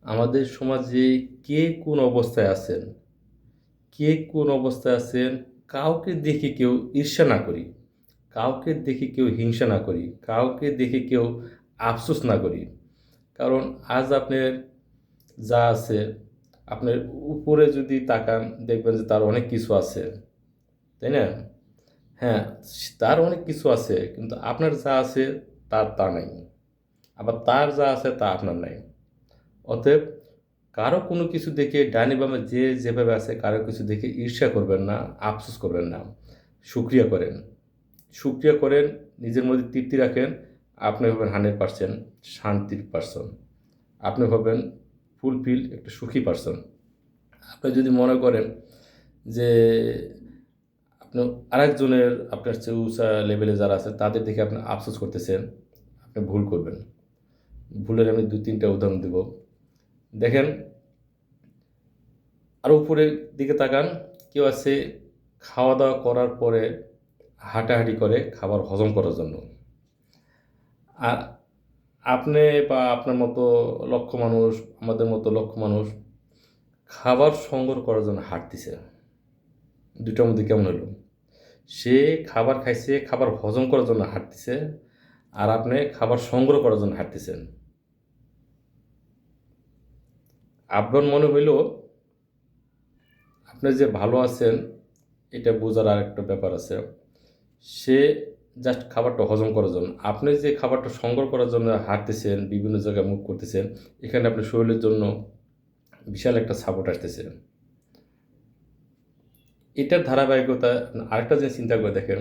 আমাদের সমাজে কে কোন অবস্থায় আছেন, কে কোন অবস্থায় আছেন, কাউকে দেখে কেউ ঈর্ষা না করি, কাউকে দেখে কেউ হিংসা না করি, কাউকে দেখে কেউ আফসোস না করি। কারণ আজ আপনার যা আছে, আপনার উপরে যদি তাকান দেখবেন যে তার অনেক কিছু আছে, তাই না? হ্যাঁ, তার অনেক কিছু আছে কিন্তু আপনার যা আছে তার তা নাই। আবার তার যা আছে তা আপনার নাই। অতএব কারো কোনো কিছু দেখে ডাইনি বামে যে যেভাবে আছে কারো কিছু দেখে ঈর্ষা করবেন না, আফসোস করবেন না। শুকরিয়া করেন। শুকরিয়া করেন, নিজের মধ্যে তৃপ্তি রাখেন। আপনি হবেন 100% শান্তির পারসন। আপনি হবেন ফুলফিল একটা সুখী পারসন। আপনি যদি মনে করেন যে আপনি আরেকজনের আপনার চেয়ে উঁচা লেভেলে যারা আছে তাদের দেখে আপনি আফসোস করতেছেন, আপনি ভুল করবেন। ভুলের আমি ২-৩টা উদাহরণ দিব। দেখেন, আরও উপরের দিকে তাকান, কেউ আছে খাওয়া-দাওয়া করার পরে হাঁটাহাঁটি করে খাবার হজম করার জন্য। আর আপনি বা আপনার মতো লক্ষ মানুষ, আমাদের মতো লক্ষ মানুষ খাবার সংগ্রহ করার জন্য হাঁটতেছে। ২ টার মধ্যে কেমন হলো? সে খাবার খাইছে, খাবার হজম করার জন্য হাঁটতেছে, আর আপনি খাবার সংগ্রহ করার জন্য হাঁটতেছেন। আপনার মনে হইল আপনি যে ভালো আছেন এটা বোঝার আরেকটা ব্যাপার আছে। সে জাস্ট খাবারটা হজম করার জন্য। আপনি যে খাবারটা সংগ্রহ করার জন্য হাঁটতেছেন, বিভিন্ন জায়গায় মুভ করতেছেন, এখানে আপনার শরীরের জন্য বিশাল একটা সাপোর্ট আসতেছে। এটার ধারাবাহিকতা আরেকটা জিনিস চিন্তা করে দেখেন,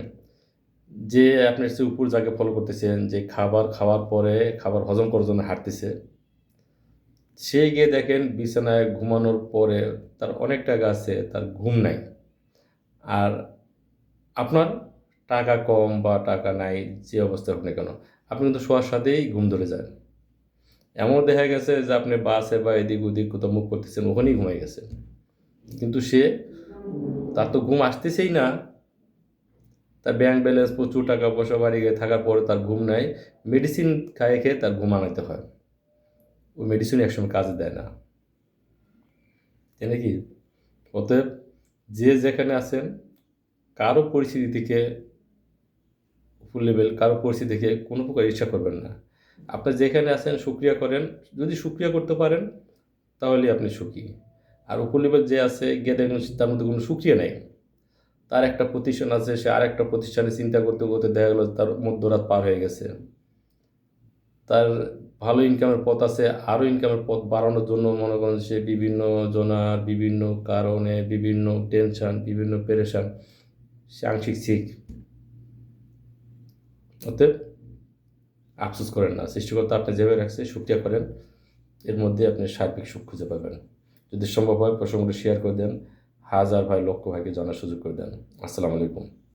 যে আপনার চেয়ে উপর যাকে ফলো করতেছেন, যে খাবার খাওয়ার পরে খাবার হজম করার জন্য হাঁটতেছে, সে গিয়ে দেখেন বিছানায় ঘুমানোর পরে তার অনেক টাকা আছে, তার ঘুম নাই। আর আপনার টাকা কম বা টাকা নাই, যে অবস্থা হোক না কেন, আপনি কিন্তু শোয়ার সাথেই ঘুম ধরে যায়। এমনও দেখা গেছে যে আপনি বাসে বা এদিক ওদিক কোথাও মুভ করতেছেন, ওখানেই ঘুমাই গেছে। কিন্তু সে, তার তো ঘুম আসতেছেই না, তার ব্যাংক ব্যালেন্স প্রচুর টাকা পয়সা বাড়ি গিয়ে থাকার পরে তার ঘুম নাই। মেডিসিন খাইয়ে খেয়ে তার ঘুম আনাতে হয়। ওই মেডিসিন একসময় কাজে দেয় না, তাই নাকি? অতএব যে যেখানে আছেন, কারো পরিস্থিতি থেকে ফুল লেভেল, কারো পরিস্থিতি দেখে কোনো প্রকার ঈর্ষা করবেন না। আপনি যেখানে আছেন শুকরিয়া করেন। যদি শুকরিয়া করতে পারেন তাহলেই আপনি সুখী। আর উপর লেভেল যে আছে গিয়ে দেখবেন তার মধ্যে কোনো শুকরিয়া নেই। তার একটা প্রতিষ্ঠান আছে, সে আরেকটা প্রতিষ্ঠানে চিন্তা করতে করতে দেখা গেল তার মধ্যরাত পার হয়ে গেছে। তার ভালো ইনকামের পথ আছে, আরও ইনকামের পথ বাড়ানোর জন্য মনে করেন সে বিভিন্ন জনার বিভিন্ন কারণে, বিভিন্ন টেনশন, বিভিন্ন পেরেশান, সে আংশিক শিখ। অতএব আফসোস করেন না। সৃষ্টিকর্তা আপনি যেভাবে রাখছে শুকরিয়া করেন। এর মধ্যে আপনি সার্বিক সুখ খুঁজে পাবেন। যদি সম্ভব হয় প্রসঙ্গটি শেয়ার করে দেন। হাজার ভাই লক্ষ ভাইকে জানার সুযোগ করে দেন। আসসালামু আলাইকুম।